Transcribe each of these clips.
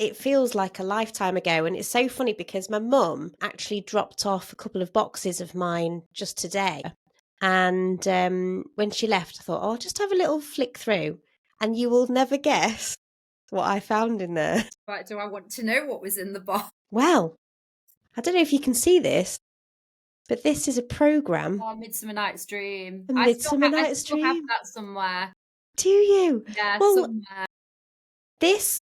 it feels like a lifetime ago. And it's so funny because my mum actually dropped off a couple of boxes of mine just today. And when she left, I thought, oh, I'll just have a little flick through. And you will never guess what I found in there. Right, do I want to know what was in the box? Well, I don't know if you can see this, but this is a programme. Oh, Midsummer Night's Dream. A I still Midsummer Night's have Dream. that somewhere. Do you? Yeah, Well, somewhere. this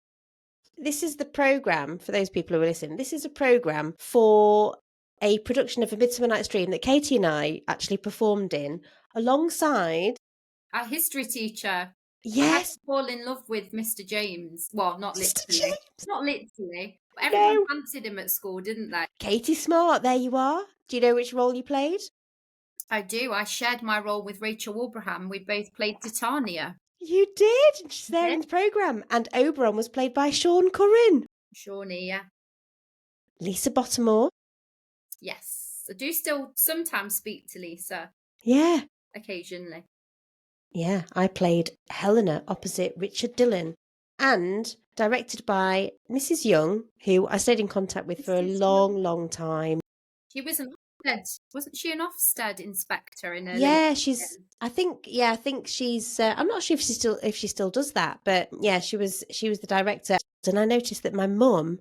is the programme, for those people who are listening, this is a programme for a production of A Midsummer Night's Dream that Katie and I actually performed in alongside Our history teacher. I had yes, to fall in love with Mr. James. Well, not Mr. literally. James. Not literally. But everyone No. fancied him at school, didn't they? Katie Smart, there you are. Do you know which role you played? I do. I shared my role with Rachel Wilbraham. We both played Titania. You did. She's there did. in the programme. And Oberon was played by Sean Curran. Shawnee, yeah. Lisa Bottomore. Yes. I do still sometimes speak to Lisa. Yeah. Occasionally. Yeah, I played Helena opposite Richard Dillon. And directed by Mrs. Young, who I stayed in contact with for a long time. She was an Ofsted, wasn't she an Ofsted inspector in her Yeah, years? I think she's I'm not sure if she still does that, but yeah, she was the director. And I noticed that my mum,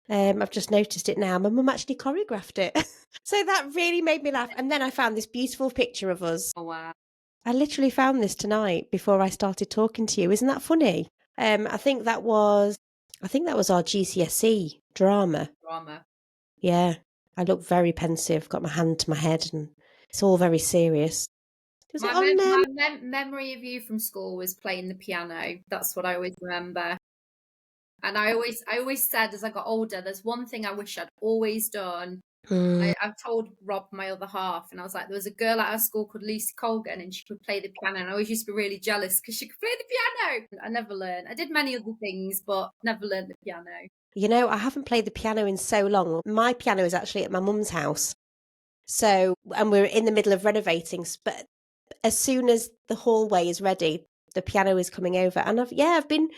I've just noticed it now, my mum actually choreographed it. So that really made me laugh. And then I found this beautiful picture of us. Oh wow. I literally found this tonight before I started talking to you. Isn't that funny? I think that was our GCSE drama. Yeah, I look very pensive, got my hand to my head, and it's all very serious. Was it on My memory of you from school was playing the piano. That's what I always remember. And I always said as I got older, there's one thing I wish I'd always done. I've told Rob, my other half, and I was like, there was a girl at our school called Lucy Colgan, and she could play the piano. And I always used to be really jealous because she could play the piano. I never learned. I did many other things, but never learned the piano. You know, I haven't played the piano in so long. My piano is actually at my mum's house. So, and we're in the middle of renovating, but as soon as the hallway is ready, the piano is coming over. And I've been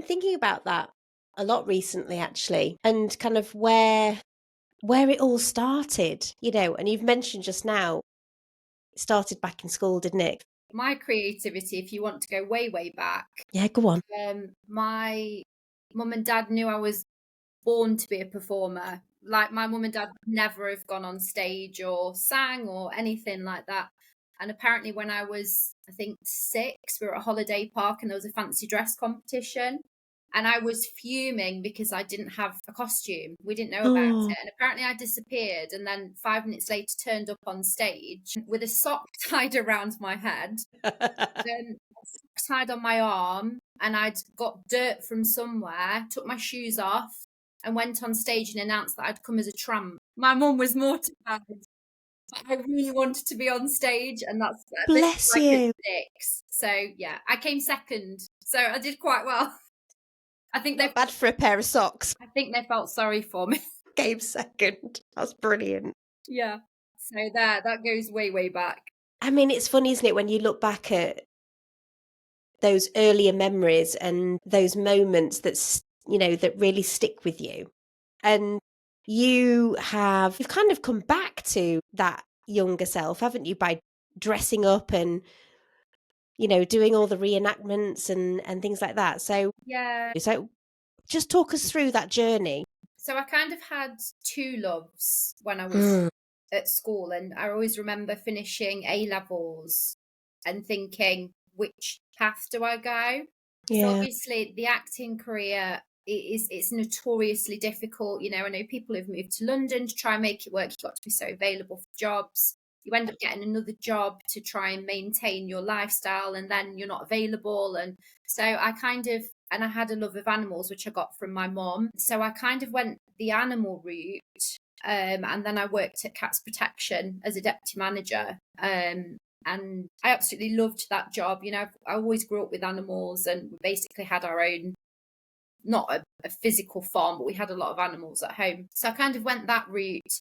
thinking about that a lot recently, actually, and kind of where it all started, you know. And you've mentioned just now, it started back in school, didn't it? My creativity, if you want to go way back. Yeah, go on. My mum and dad knew I was born to be a performer. Like my mum and dad never have gone on stage or sang or anything like that. And apparently when I was, I think 6, we were at a holiday park and there was a fancy dress competition. And I was fuming because I didn't have a costume. We didn't know about it. And apparently I disappeared. And then 5 minutes later turned up on stage with a sock tied around my head. Then tied on my arm, and I'd got dirt from somewhere, took my shoes off, and went on stage and announced that I'd come as a tramp. My mum was mortified. But I really wanted to be on stage, and that's Bless you. 6. So yeah, I came second. So I did quite well. I think Not bad for a pair of socks. I think they felt sorry for me. Came second. That's brilliant. Yeah. So that goes way back. I mean, it's funny, isn't it, when you look back at those earlier memories and those moments that, you know, that really stick with you. And you've kind of come back to that younger self, haven't you, by dressing up and, you know, doing all the reenactments and things like that. So yeah. So just talk us through that journey. So I kind of had 2 loves when I was at school, and I always remember finishing A-levels and thinking, which path do I go? Yeah. So obviously the acting career it's notoriously difficult. You know, I know people who've moved to London to try and make it work. You've got to be so available for jobs. You end up getting another job to try and maintain your lifestyle, and then you're not available. And so I had a love of animals, which I got from my mum. So I kind of went the animal route. And then I worked at Cats Protection as a deputy manager. And I absolutely loved that job. You know, I always grew up with animals, and we basically had our own, not a physical farm, but we had a lot of animals at home. So I kind of went that route.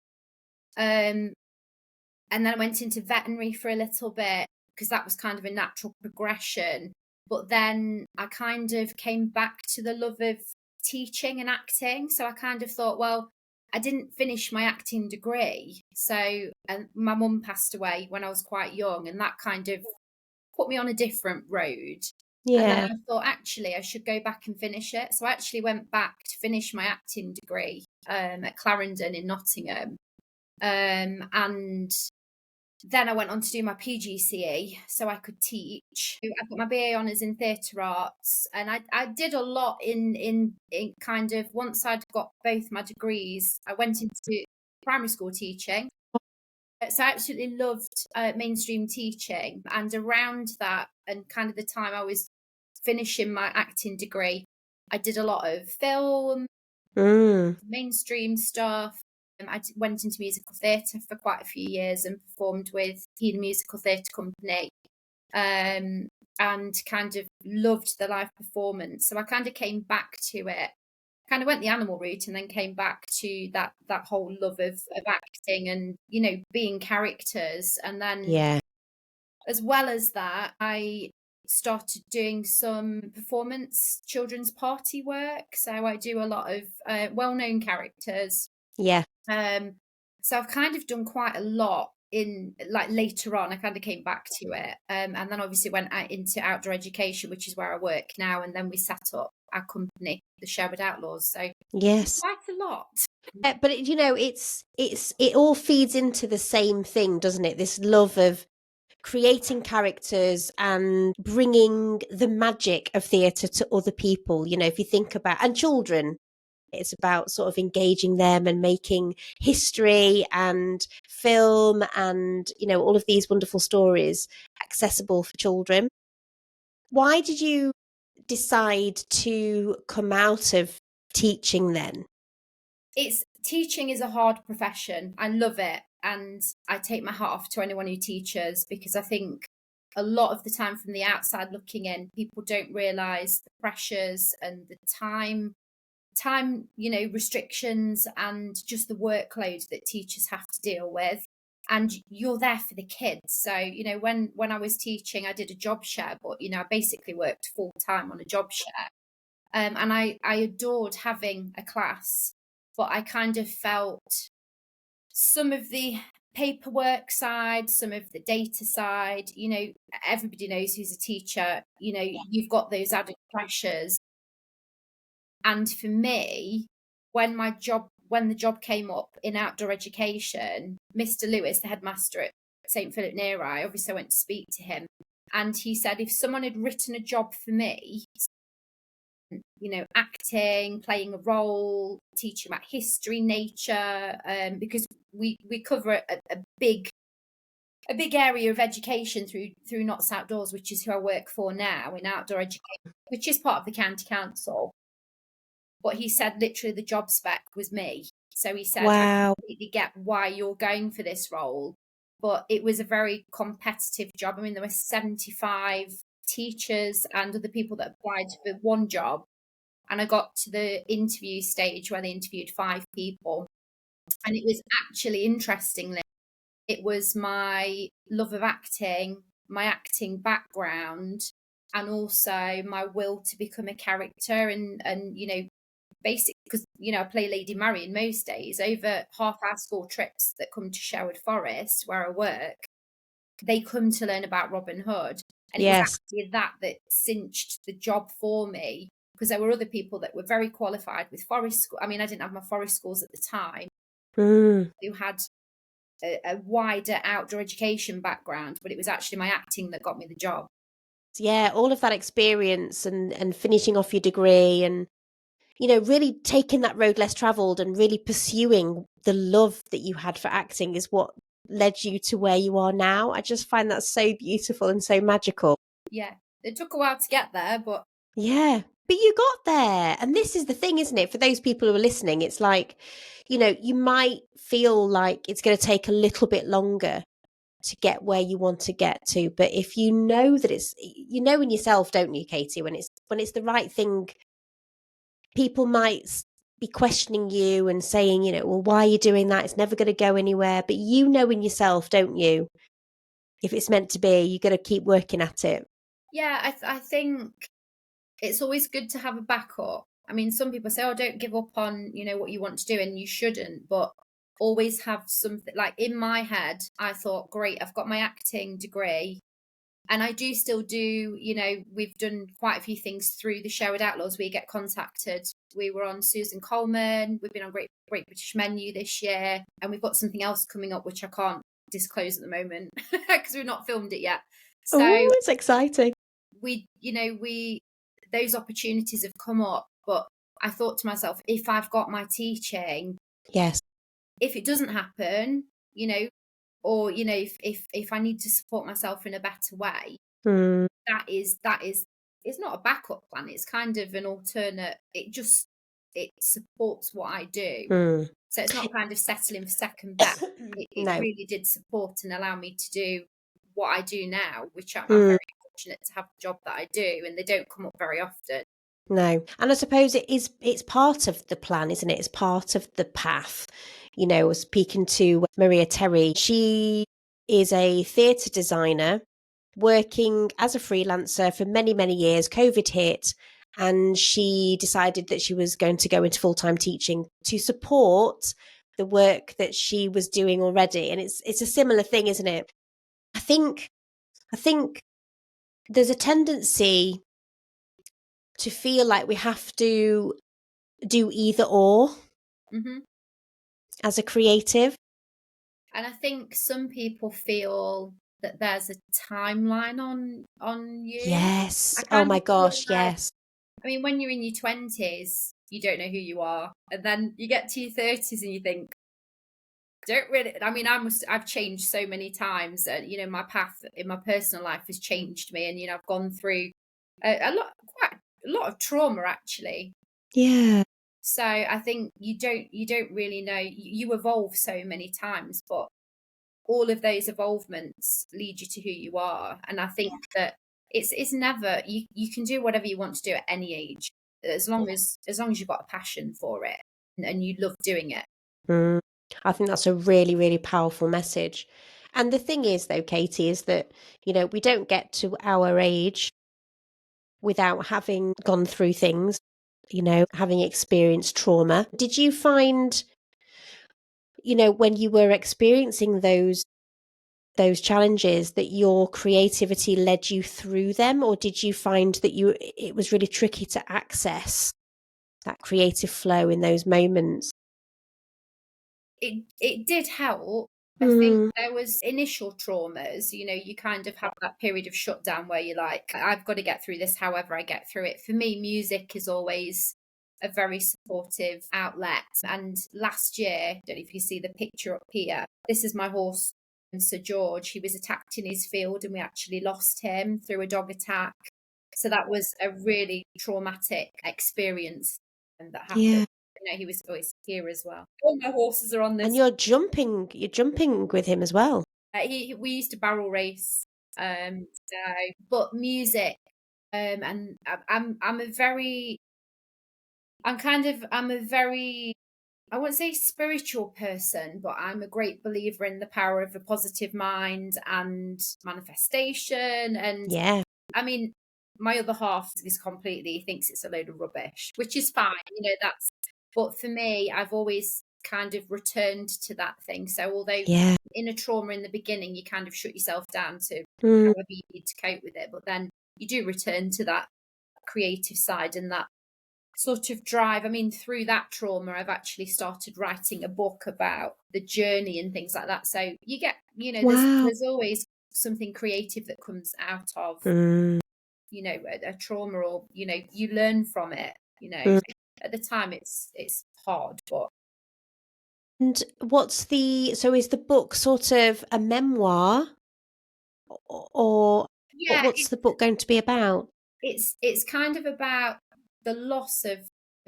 And then I went into veterinary for a little bit because that was kind of a natural progression. But then I kind of came back to the love of teaching and acting. So I kind of thought, well, I didn't finish my acting degree. So, and my mum passed away when I was quite young, and that kind of put me on a different road. And then Yeah. I thought, actually, I should go back and finish it. So I actually went back to finish my acting degree at Clarendon in Nottingham. And then I went on to do my PGCE so I could teach. I got my BA honours in theatre arts, and I did a lot in kind of, once I'd got both my degrees, I went into primary school teaching. So I absolutely loved mainstream teaching, and around that and kind of the time I was finishing my acting degree, I did a lot of film, mainstream stuff. I went into musical theatre for quite a few years and performed with Healy Musical Theatre Company, and kind of loved the live performance. So I kind of came back to it, kind of went the animal route, and then came back to that whole love of acting and, you know, being characters. And then Yeah. as well as that, I started doing some performance children's party work. So I do a lot of well-known characters. Yeah. So I've kind of done quite a lot in, like, later on. I kind of came back to it, and then obviously went out into outdoor education, which is where I work now. And then we set up our company, the Sherwood Outlaws. So Yes. quite a lot. But you know, it all feeds into the same thing, doesn't it? This love of creating characters and bringing the magic of theatre to other people. You know, if you think about, and children, it's about sort of engaging them and making history and film and, you know, all of these wonderful stories accessible for children. Why did you decide to come out of teaching then? Teaching is a hard profession. I love it, and I take my hat off to anyone who teaches, because I think a lot of the time, from the outside looking in, people don't realize the pressures and the time, you know, restrictions, and just the workload that teachers have to deal with. And you're there for the kids. So, you know, when I was teaching, I did a job share, but, you know, I basically worked full time on a job share. And I adored having a class, but I kind of felt some of the paperwork side, some of the data side, you know, everybody knows who's a teacher, you know, you've got those added pressures. And for me, when the job came up in outdoor education, Mr. Lewis, the headmaster at St. Philip Neri, obviously I went to speak to him, and he said if someone had written a job for me, you know, acting, playing a role, teaching about history, nature, because we cover a big area of education through Notts Outdoors, which is who I work for now in outdoor education, which is part of the county council. But he said literally the job spec was me. So he said, Wow. I completely get why you're going for this role, but it was a very competitive job. I mean, there were 75 teachers and other people that applied for one job. And I got to the interview stage where they interviewed 5 people. And it was actually, interestingly, it was my love of acting, my acting background, and also my will to become a character. And you know, basically, because, you know, I play Lady Marian most days. Over half our school trips that come to Sherwood Forest, where I work, they come to learn about Robin Hood. And it was Yes. actually that cinched the job for me, because there were other people that were very qualified with forest school. I mean, I didn't have my forest schools at the time, who had a wider outdoor education background, but it was actually my acting that got me the job. Yeah, all of that experience and finishing off your degree and, you know, really taking that road less traveled and really pursuing the love that you had for acting is what led you to where you are now. I just find that so beautiful and so magical. Yeah, it took a while to get there, but Yeah, but you got there. And this is the thing, isn't it? For those people who are listening, it's like, you know, you might feel like it's going to take a little bit longer to get where you want to get to. But if you know that you know in yourself, don't you, Katie, when it's the right thing, people might be questioning you and saying, you know, well, why are you doing that? It's never going to go anywhere. But you know in yourself, don't you? If it's meant to be, you're going to keep working at it. yeah, I think it's always good to have a backup. I mean, some people say, oh, don't give up on, what you want to do, and you shouldn't, but always have something. Like in my head, I thought, great, I've got my acting degree. And I do still do, we've done quite a few things through the Sherwood Outlaws. We get contacted. We were on Susan Coleman. We've been on Great British Menu this year. And we've got something else coming up, which I can't disclose at the moment because we've not filmed it yet. So Oh, it's exciting. those opportunities have come up. But I thought to myself, if I've got my teaching, Yes. if it doesn't happen, or if I need to support myself in a better way, Mm. that is it's not a backup plan. It's kind of an alternate. It supports what I do. Mm. So it's not kind of settling for second best. It No. really did support and allow me to do what I do now, which I'm Mm. very fortunate to have the job that I do, and they don't come up very often. No. And I suppose it's part of the plan, isn't it? It's part of the path. I was speaking to Maria Terry. She is a theatre designer working as a freelancer for many, many years. COVID hit, and she decided that she was going to go into full-time teaching to support the work that she was doing already. And it's a similar thing, isn't it? I think there's a tendency to feel like we have to do either or Mm-hmm. as a creative. And I think some people feel that there's a timeline on you. Yes. I Oh kind my of feel gosh, like, yes. I mean, when you're in your 20s, you don't know who you are. And then you get to your 30s and you think, don't really, I mean, I've changed so many times. And, my path in my personal life has changed me. And, I've gone through quite a lot of trauma, actually. Yeah. So I think you don't really know, you evolve so many times, but all of those evolvements lead you to who you are. And I think that it's never, you can do whatever you want to do at any age, as long as you've got a passion for it and you love doing it. Mm. I think that's a really, really powerful message. And the thing is, though, Katie, is that, we don't get to our age without having gone through things, having experienced trauma. Did you find, when you were experiencing those challenges, that your creativity led you through them, or did you find that it was really tricky to access that creative flow in those moments? It did help. I think there was initial traumas, you kind of have that period of shutdown where you're like, I've got to get through this however I get through it. For me, music is always a very supportive outlet. And last year, I don't know if you see the picture up here, this is my horse, Sir George. He was attacked in his field and we actually lost him through a dog attack. So that was a really traumatic experience that happened. Yeah. He was always here as well. All my horses are on this. And you're jumping with him as well. We used to barrel race. But music, and I'm a very, I won't say spiritual person, but I'm a great believer in the power of a positive mind and manifestation. And Yeah. I mean, my other half is completely thinks it's a load of rubbish, which is fine. But for me, I've always kind of returned to that thing. So although Yeah. in a trauma in the beginning, you kind of shut yourself down to Mm. however you need to cope with it, but then you do return to that creative side and that sort of drive. I mean, through that trauma, I've actually started writing a book about the journey and things like that. So you get, Wow. there's always something creative that comes out of, Mm. a trauma, or, you learn from it, Mm. at the time it's hard, but. And is the book sort of a memoir, or Yeah, what's the book going to be about? it's kind of about the loss of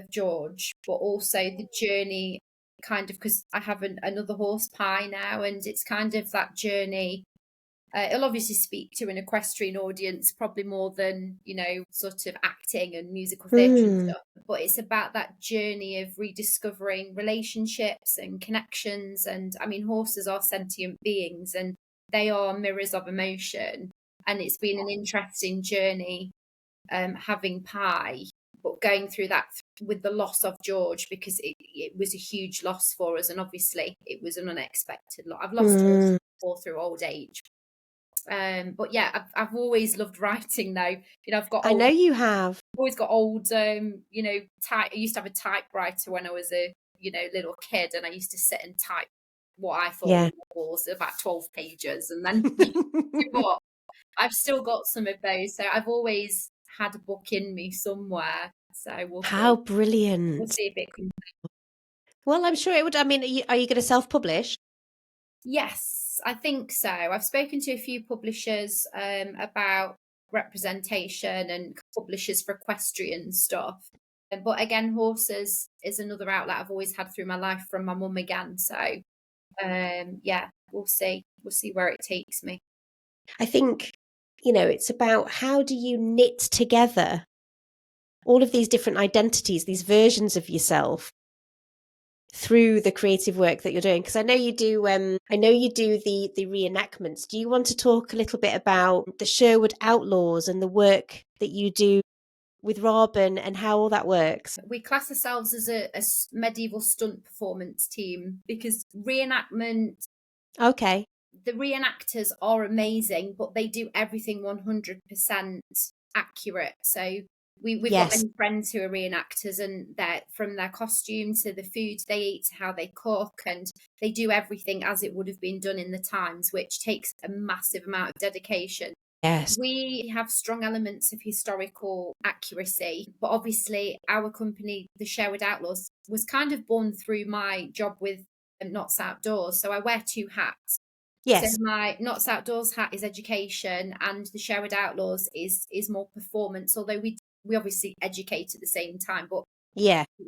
George, but also the journey, kind of, because I have another horse, Pie, now, and it's kind of that journey. It'll obviously speak to an equestrian audience, probably more than, sort of acting and musical theatre and stuff. But it's about that journey of rediscovering relationships and connections. And I mean, horses are sentient beings and they are mirrors of emotion. And it's been an interesting journey having Pie, but going through that with the loss of George, because it was a huge loss for us, and obviously it was an unexpected loss. I've lost all through old age. But yeah, I've always loved writing though. I've got I know you have. always got old, I used to have a typewriter when I was a, little kid, and I used to sit and type what I thought was about 12 pages, and then but I've still got some of those. So I've always had a book in me somewhere. So How brilliant. We'll see if it comes. Well, I'm sure it would. I mean, are you going to self-publish? Yes, I think so. I've spoken to a few publishers about representation and publishers for equestrian stuff. But again, horses is another outlet I've always had through my life from my mum again. So yeah, we'll see. We'll see where it takes me. I think, it's about how do you knit together all of these different identities, these versions of yourself through the creative work that you're doing. Because I know you do the reenactments. Do you want to talk a little bit about the Sherwood Outlaws and the work that you do with Rob and how all that works? We class ourselves as a medieval stunt performance team, because reenactment. Okay. The reenactors are amazing, but they do everything 100% accurate. So we've got many friends who are reenactors, and they're, from their costume to the food they eat to how they cook, and they do everything as it would have been done in the times, which takes a massive amount of dedication. Yes. We have strong elements of historical accuracy, but obviously our company, the Sherwood Outlaws, was kind of born through my job with Knots Outdoors. So I wear two hats. Yes. So my Knots Outdoors hat is education, and the Sherwood Outlaws is more performance, although we obviously educate at the same time, but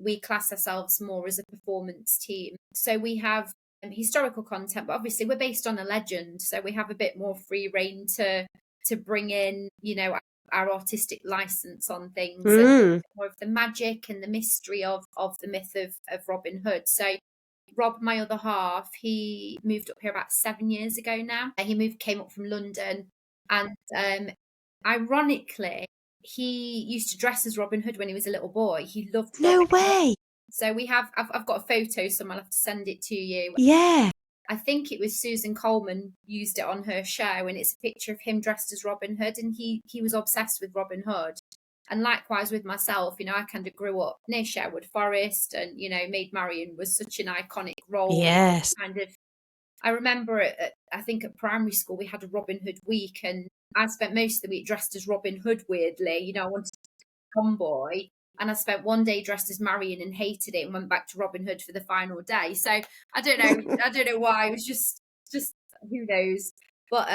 we class ourselves more as a performance team. So we have historical content, but obviously we're based on a legend, so we have a bit more free reign to bring in, our artistic license on things, and more of the magic and the mystery of the myth of Robin Hood. So Rob, my other half, he moved up here about 7 years ago now. Came up from London, and ironically, he used to dress as Robin Hood when he was a little boy. He loved Robin Hood. So I've got a photo, so I'll have to send it to you. Yeah. I think it was Susan Coleman used it on her show, and it's a picture of him dressed as Robin Hood, and he was obsessed with Robin Hood. And likewise with myself, I kind of grew up near Sherwood Forest, and, Maid Marian was such an iconic role. Yes. I remember I think at primary school, we had a Robin Hood week, and I spent most of the week dressed as Robin Hood, weirdly. I wanted to be a tomboy, and I spent one day dressed as Marian and hated it, and went back to Robin Hood for the final day. So I don't know why. It was just who knows. But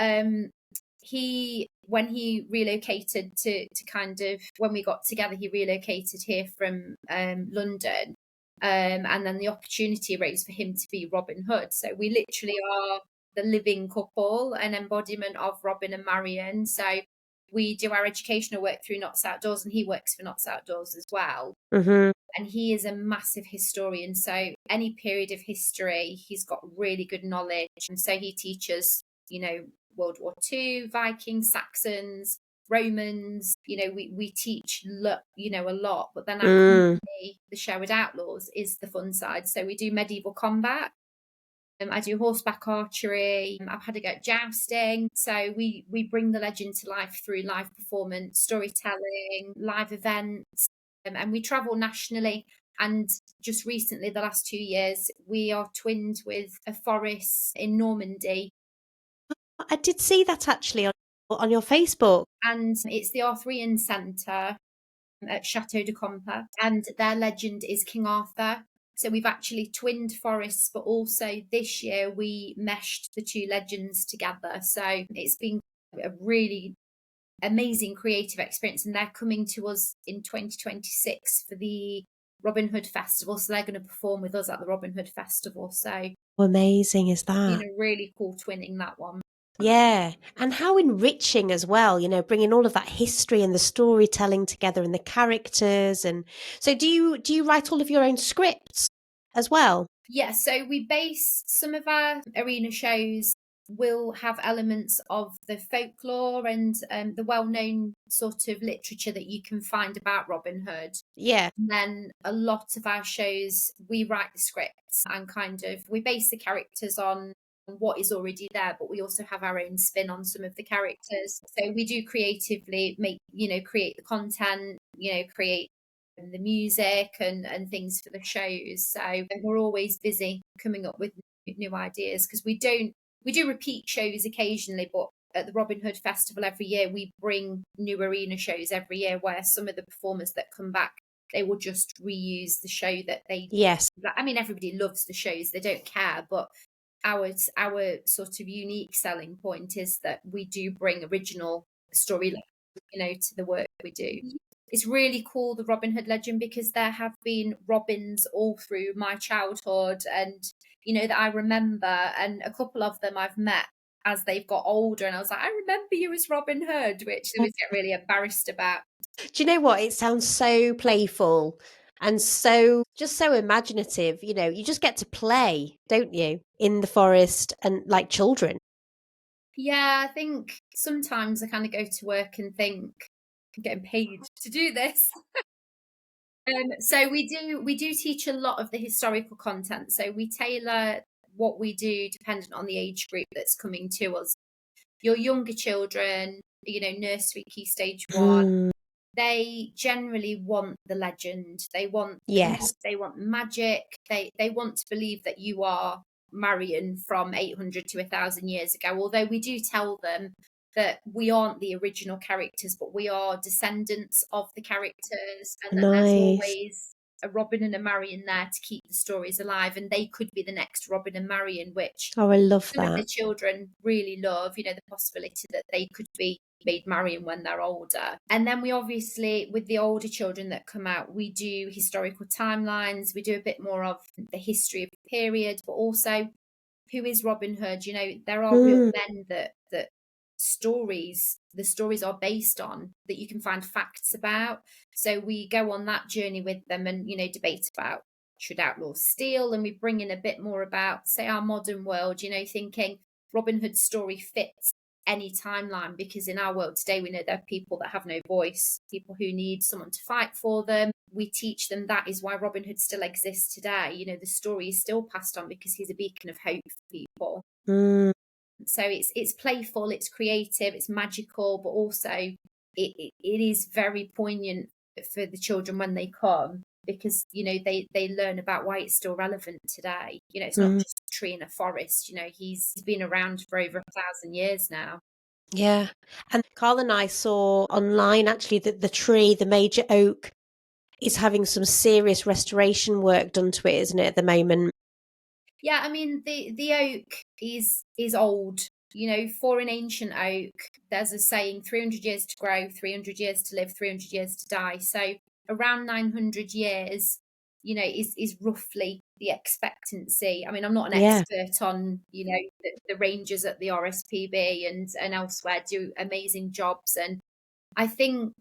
when he relocated to kind of, when we got together, he relocated here from London, and then the opportunity arose for him to be Robin Hood. So we literally are the living couple, an embodiment of Robin and Marian. So we do our educational work through Knots Outdoors, and he works for Knots Outdoors as well. And he is a massive historian. So any period of history, he's got really good knowledge. And so he teaches, World War II, Vikings, Saxons, Romans. We teach, a lot. But then our company, the Sherwood Outlaws, is the fun side. So we do medieval combat. I do horseback archery. I've had a go at jousting. So we bring the legend to life through live performance, storytelling, live events, and we travel nationally. And just recently, the last 2 years, we are twinned with a forest in Normandy. I did see that actually on your Facebook. And it's the Arthurian Centre at Chateau de Compas, and their legend is King Arthur. So we've actually twinned forests, but also this year we meshed the two legends together. So it's been a really amazing creative experience, and they're coming to us in 2026 for the Robin Hood Festival. So they're going to perform with us at the Robin Hood Festival. So how amazing is that? Really cool twinning that one. Yeah. And how enriching as well, bringing all of that history and the storytelling together and the characters. And so do you write all of your own scripts as well? Yeah. So we base some of our arena shows will have elements of the folklore and the well-known sort of literature that you can find about Robin Hood. Yeah. And then a lot of our shows, we write the scripts and kind of we base the characters on what is already there, but we also have our own spin on some of the characters. So we do creatively make, create the content, create the music and things for the shows. So we're always busy coming up with new ideas because we do repeat shows occasionally, but at the Robin Hood Festival every year, we bring new arena shows every year where some of the performers that come back, they will just reuse the show that they. Yes. I mean, everybody loves the shows; they don't care. But our sort of unique selling point is that we do bring original storyline, to the work we do. It's really cool, the Robin Hood legend, because there have been Robins all through my childhood and, that I remember. And a couple of them I've met as they've got older. And I was like, I remember you as Robin Hood, which they always get really embarrassed about. Do you know what? It sounds so playful and just so imaginative. You just get to play, don't you, in the forest and like children. Yeah, I think sometimes I kind of go to work and think, I'm getting paid to do this. So we do teach a lot of the historical content. So we tailor what we do dependent on the age group that's coming to us. Your younger children, nursery, key stage 1, they generally want the legend. They want Yes. they want magic. They want to believe that you are Marion from 800 to 1,000 years ago. Although we do tell them that we aren't the original characters, but we are descendants of the characters, and that there's always a Robin and a Marion there to keep the stories alive, and they could be the next Robin and Marion, which I love some of the that. children really love, the possibility that they could be made Marion when they're older. And then we obviously, with the older children that come out, we do historical timelines, we do a bit more of the history of the period, but also who is Robin Hood. There are real men that the stories are based on, that you can find facts about. So we go on that journey with them and, debate about should outlaws steal, and we bring in a bit more about, say, our modern world, thinking Robin Hood's story fits any timeline, because in our world today we know there are people that have no voice, people who need someone to fight for them. We teach them that is why Robin Hood still exists today. The story is still passed on because he's a beacon of hope for people. So it's playful, it's creative, it's magical, but also it is very poignant for the children when they come, because they learn about why it's still relevant today. It's not just a tree in a forest. He's been around for over 1,000 years now. Yeah. And Carl and I saw online actually that the tree, the major oak, is having some serious restoration work done to it, isn't it, at the moment? Yeah, I mean the oak is old. For an ancient oak, there's a saying: 300 years to grow, 300 years to live, 300 years to die. So around 900 years, is roughly the expectancy. I mean, I'm not an expert on, the rangers at the RSPB and elsewhere do amazing jobs. And I think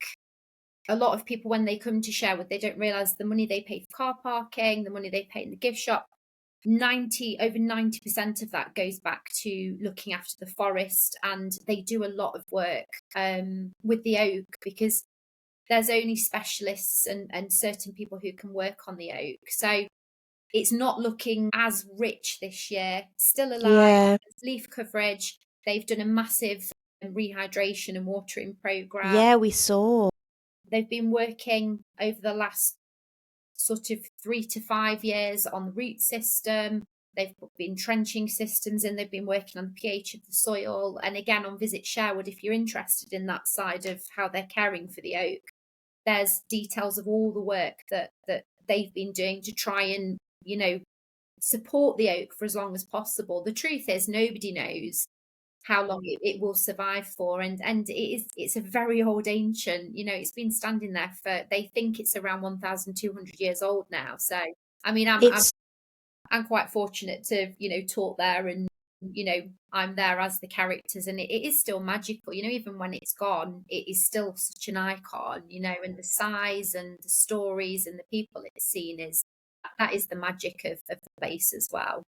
a lot of people, when they come to Sherwood, they don't realise the money they pay for car parking, the money they pay in the gift shop, over 90% of that goes back to looking after the forest. And they do a lot of work with the oak, because there's only specialists and certain people who can work on the oak. So it's not looking as rich this year. Still alive, leaf coverage. They've done a massive rehydration and watering program. Yeah, we saw. They've been working over the last sort of 3 to 5 years on the root system. They've been trenching systems and they've been working on the pH of the soil. And again, on Visit Sherwood, if you're interested in that side of how they're caring for the oak, there's details of all the work that they've been doing to try and, support the oak for as long as possible. The truth is, nobody knows how long it will survive for, and it's a very old ancient, it's been standing there for, they think it's around 1,200 years old now. So I mean, I'm quite fortunate to taught there, and I'm there as the characters, and it is still magical. Even when it's gone, it is still such an icon. And the size and the stories and the people it's seen, that is the magic of the place as well.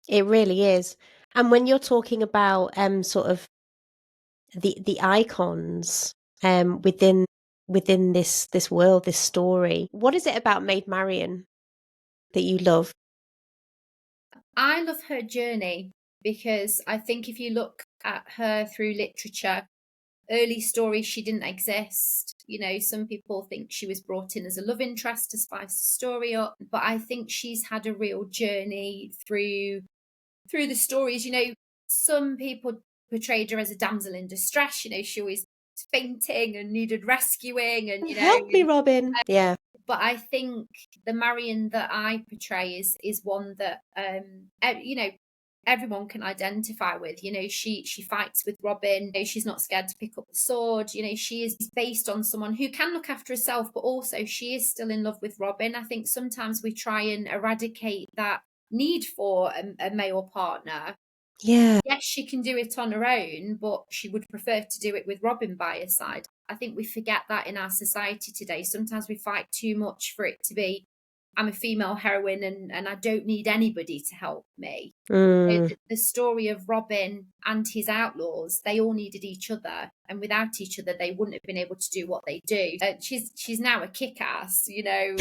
It really is. And when you're talking about sort of the icons within this world, this story, what is it about Maid Marian that you love? I love her journey because I think if you look at her through literature, early stories, she didn't exist. You know, some people think she was brought in as a love interest to spice the story up, but I think she's had a real journey through the stories. You know, some people portrayed her as a damsel in distress. You know, she always was fainting and needed rescuing, and Help me, Robin. Yeah. but I think the Marion that I portray is one that you know, everyone can identify with. You know, she fights with Robin. You know, she's not scared to pick up the sword. You know, she is based on someone who can look after herself, but also she is still in love with Robin. I think sometimes we try and eradicate that need for a male partner. Yeah. Yes, she can do it on her own, but she would prefer to do it with Robin by her side. I think we forget that in our society today. Sometimes we fight too much for it to be, I'm a female heroine and I don't need anybody to help me. Mm. The story of Robin and his outlaws, they all needed each other, and without each other, they wouldn't have been able to do what they do. She's now a kick-ass, you know,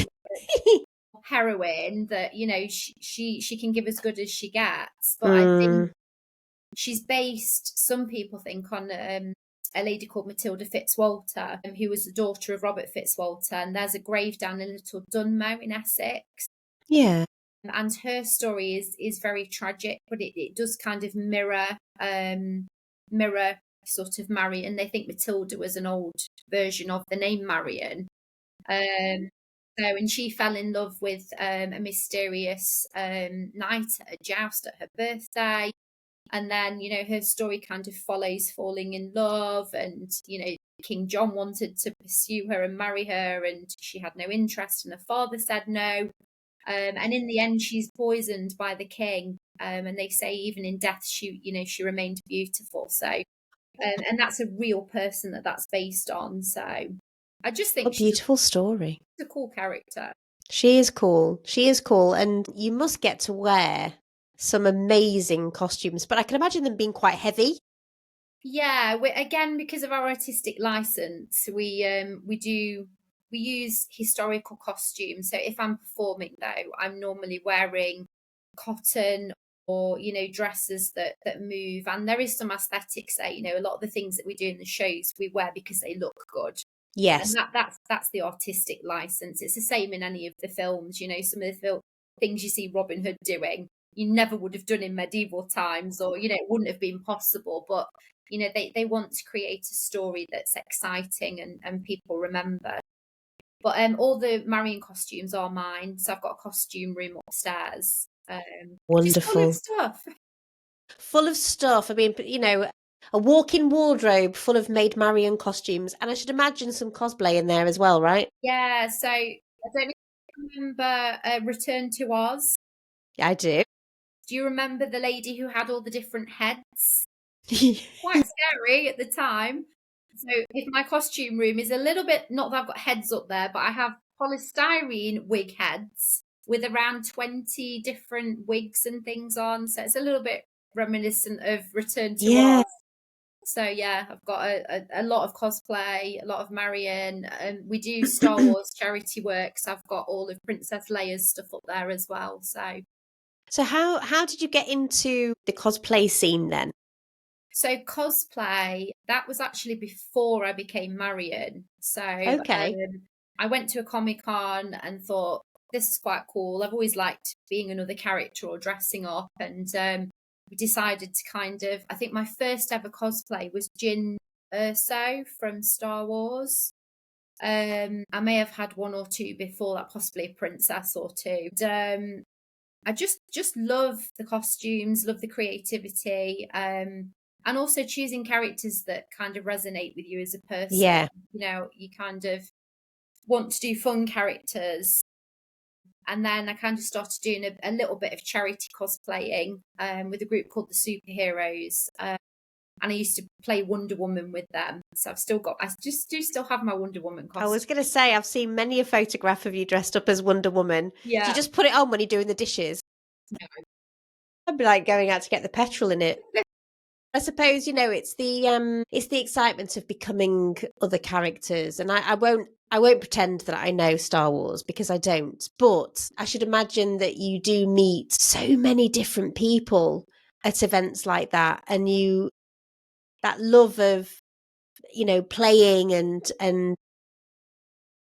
heroine that you know she can give as good as she gets. But I think Mm. she's based, some people think, on a lady called Matilda Fitzwalter, who was the daughter of Robert Fitzwalter. And there's a grave down in Little Dunmow in Essex. Yeah. And her story is very tragic, but it does kind of mirror sort of Marion. They think Matilda was an old version of the name Marion. And she fell in love with a mysterious knight at a joust at her birthday. And then, you know, her story kind of follows falling in love. And, you know, King John wanted to pursue her and marry her, and she had no interest, and her father said no. And in the end, she's poisoned by the king. And they say even in death, she remained beautiful. So, and that's a real person that's based on. So I just What think a she's beautiful story. a cool character. She is cool. She is cool. And you must get to wear some amazing costumes, but I can imagine them being quite heavy. Yeah, again, because of our artistic license, we use historical costumes. So if I'm performing, though, I'm normally wearing cotton or, you know, dresses that move. And there is some aesthetics there. You know, a lot of the things that we do in the shows we wear because they look good. And Yes. that's the artistic license. It's the same in any of the films. You know, some of the things you see Robin Hood doing, you never would have done in medieval times, or you know, it wouldn't have been possible. But you know, they want to create a story that's exciting and people remember. But all the Marion costumes are mine, so I've got a costume room upstairs, which is full of Wonderful. stuff. Full of stuff. I mean, you know, a walk-in wardrobe full of Maid Marian costumes. And I should imagine some cosplay in there as well, right? Yeah, so I don't know if you remember Return to Oz. I do. Do you remember the lady who had all the different heads? Quite scary at the time. So if my costume room is a little bit, not that I've got heads up there, but I have polystyrene wig heads with around 20 different wigs and things on. So it's a little bit reminiscent of Return to Yeah. Oz. So yeah, I've got a lot of cosplay, a lot of Marion, and we do Star Wars charity work. So I've got all of Princess Leia's stuff up there as well. So how did you get into the cosplay scene then? So cosplay, that was actually before I became Marion. So Okay. I went to a Comic-Con and thought, this is quite cool. I've always liked being another character or dressing up. And we decided to kind of, I think my first ever cosplay was Jyn Erso from Star Wars. I may have had one or two before that, possibly a princess or two. And, I just love the costumes, love the creativity, and also choosing characters that kind of resonate with you as a person. Yeah. You know, you kind of want to do fun characters. And then I kind of started doing a little bit of charity cosplaying with a group called the Superheroes. And I used to play Wonder Woman with them. So I just do still have my Wonder Woman I was costume. going to say, I've seen many a photograph of you dressed up as Wonder Woman. Do you Yeah. just put it on when you're doing the dishes? I'd be like going out to get the petrol in it. I suppose, it's the excitement of becoming other characters, and I won't pretend that I know Star Wars because I don't. But I should imagine that you do meet so many different people at events like that, and that love of playing and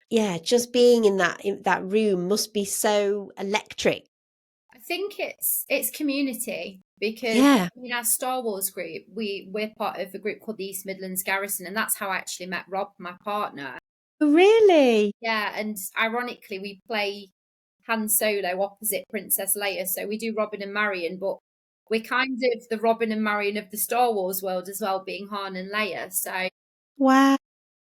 yeah, just being in that room must be so electric. I think it's community because Yeah. in our Star Wars group, we're part of a group called the East Midlands Garrison, and that's how I actually met Rob, my partner. Really? Yeah, and ironically, we play Han Solo opposite Princess Leia, so we do Robin and Marion, but we're kind of the Robin and Marion of the Star Wars world as well, being Han and Leia. So, Wow.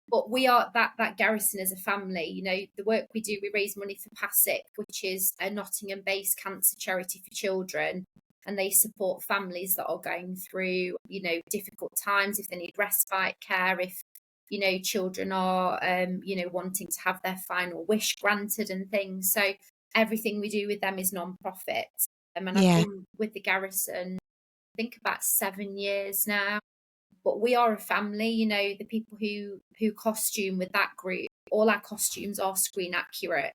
but we are that garrison as a family. The work we do, we raise money for PASIC, which is a Nottingham-based cancer charity for children, and they support families that are going through, difficult times, if they need respite care, if children are wanting to have their final wish granted and things. So everything we do with them is non-profit. And I've been with the garrison, I think about 7 years now. But we are a family, the people who costume with that group, all our costumes are screen accurate.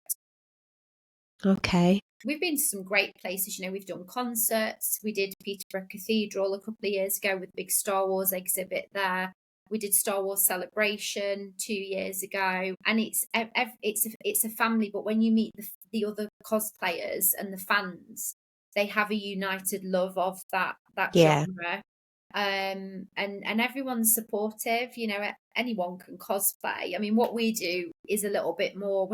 Okay. We've been to some great places, we've done concerts. We did Peterborough Cathedral a couple of years ago with big Star Wars exhibit there. We did Star Wars Celebration 2 years ago, and it's a family. But when you meet the other cosplayers and the fans, they have a united love of that genre. And everyone's supportive. Anyone can cosplay. I mean, what we do is a little bit more.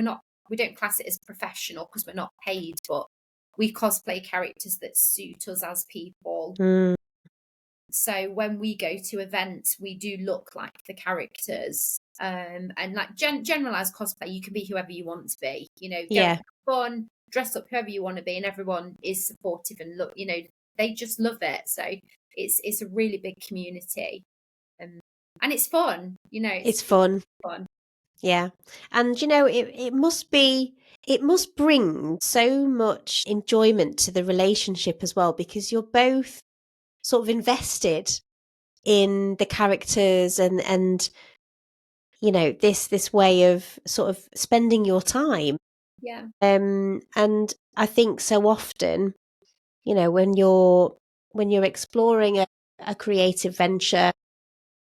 We don't class it as professional because we're not paid, but we cosplay characters that suit us as people. So when we go to events, we do look like the characters. And like generalized cosplay, you can be whoever you want to be. Go have fun, dress up whoever you want to be, and everyone is supportive and look. They just love it. So it's a really big community, and it's fun. It's fun. Yeah, and it must bring so much enjoyment to the relationship as well, because you're both sort of invested in the characters and this way of sort of spending your time. Yeah. And I think so often, when you're exploring a creative venture,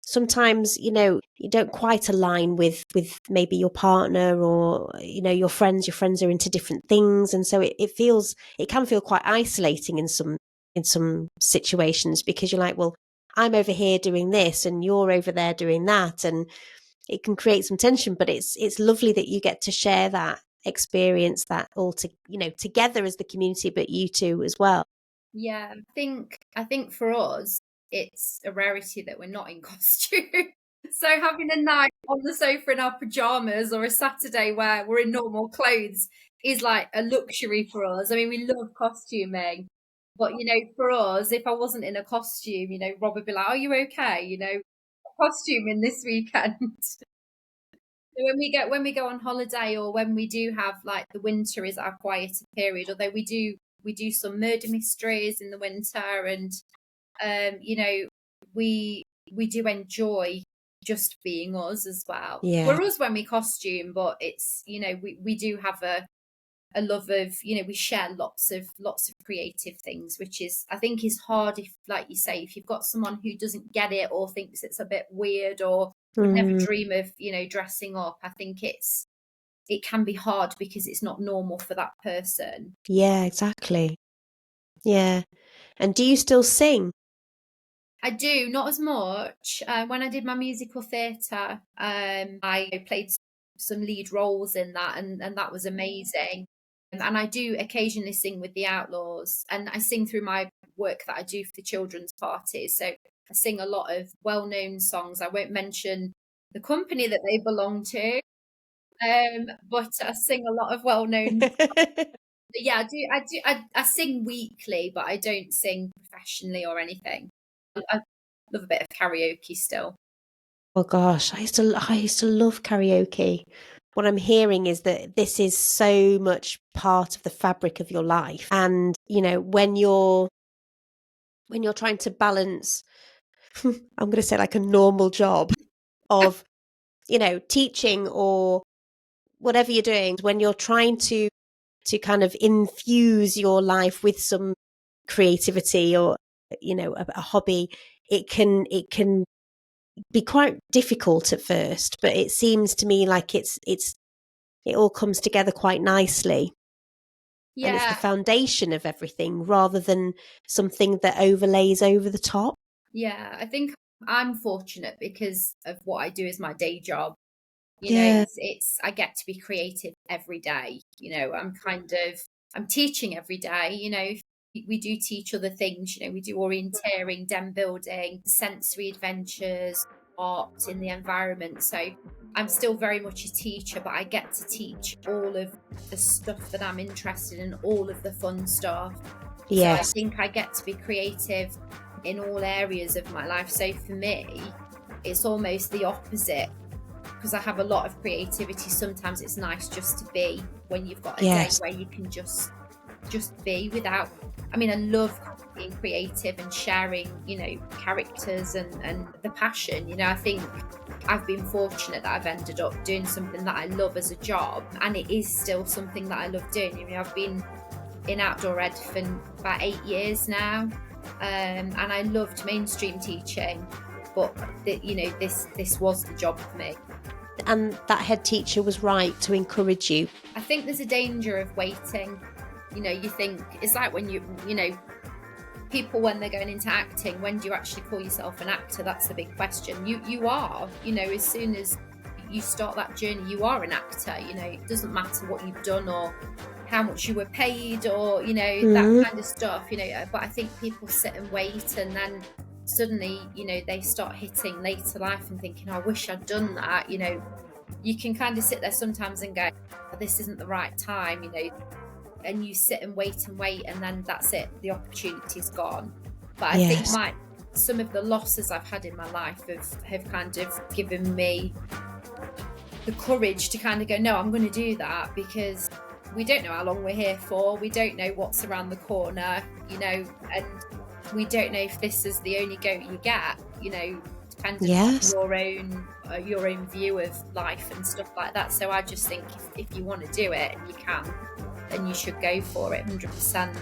sometimes you don't quite align with maybe your partner or your friends. Your friends are into different things, and so it can feel quite isolating in some situations, because you're like, well, I'm over here doing this and you're over there doing that, and it can create some tension. But it's lovely that you get to share that experience, that all together as the community, but you two as well. Yeah, I think for us, it's a rarity that we're not in costume. So having a night on the sofa in our pajamas, or a Saturday where we're in normal clothes, is like a luxury for us. I mean, we love costuming, but for us, if I wasn't in a costume, Rob would be like, "Are you okay? Costuming this weekend." So when we go on holiday, or when we do have, like, the winter is our quieter period, although we do some murder mysteries in the winter, and we do enjoy just being us as well. Yeah. We're us when we costume, but it's we do have a love of we share lots of creative things, which is, I think, is hard if, like you say, if you've got someone who doesn't get it or thinks it's a bit weird or would never dream of dressing up. I think it can be hard because it's not normal for that person. Yeah, exactly. Yeah. And do you still sing? I do, not as much. When I did my musical theatre, I played some lead roles in that, and that was amazing. And I do occasionally sing with the Outlaws, and I sing through my work that I do for the children's parties. So I sing a lot of well-known songs. I won't mention the company that they belong to, but I sing a lot of well-known. Yeah, I sing weekly, but I don't sing professionally or anything. I love a bit of karaoke still. Oh gosh, I used to love karaoke. What I'm hearing is that this is so much part of the fabric of your life. And, when you're when you're trying to balance, I'm going to say like a normal job of, teaching or whatever you're doing, when you're trying to kind of infuse your life with some creativity or, a hobby, it can be quite difficult at first, but it seems to me like it all comes together quite nicely. And it's the foundation of everything rather than something that overlays over the top. Yeah, I think I'm fortunate because of what I do as my day job. Yeah. It's I get to be creative every day. I'm teaching every day. We do teach other things. We do orienteering, den building, sensory adventures, art in the environment. So I'm still very much a teacher, but I get to teach all of the stuff that I'm interested in, all of the fun stuff. Yes. So I think I get to be creative in all areas of my life. So for me, it's almost the opposite, because I have a lot of creativity. Sometimes it's nice just to be, when you've got a day where you can just be without. I love being creative and sharing, characters and the passion. I think I've been fortunate that I've ended up doing something that I love as a job, and it is still something that I love doing. I've been in outdoor ed for about 8 years now, and I loved mainstream teaching, but this was the job for me. And that head teacher was right to encourage you. I think there's a danger of waiting. You think it's like when people, when they're going into acting, when do you actually call yourself an actor? That's the big question. You are, as soon as you start that journey, you are an actor. It doesn't matter what you've done or how much you were paid or, that kind of stuff, but I think people sit and wait, and then suddenly, they start hitting later life and thinking, I wish I'd done that. You can kind of sit there sometimes and go, this isn't the right time, and you sit and wait, and then that's it, the opportunity's gone. But I think some of the losses I've had in my life have kind of given me the courage to kind of go, no, I'm going to do that, because we don't know how long we're here for. We don't know what's around the corner, and we don't know if this is the only go you get, depending on your own view of life and stuff like that. So I just think if you want to do it and you can, then you should go for it 100%.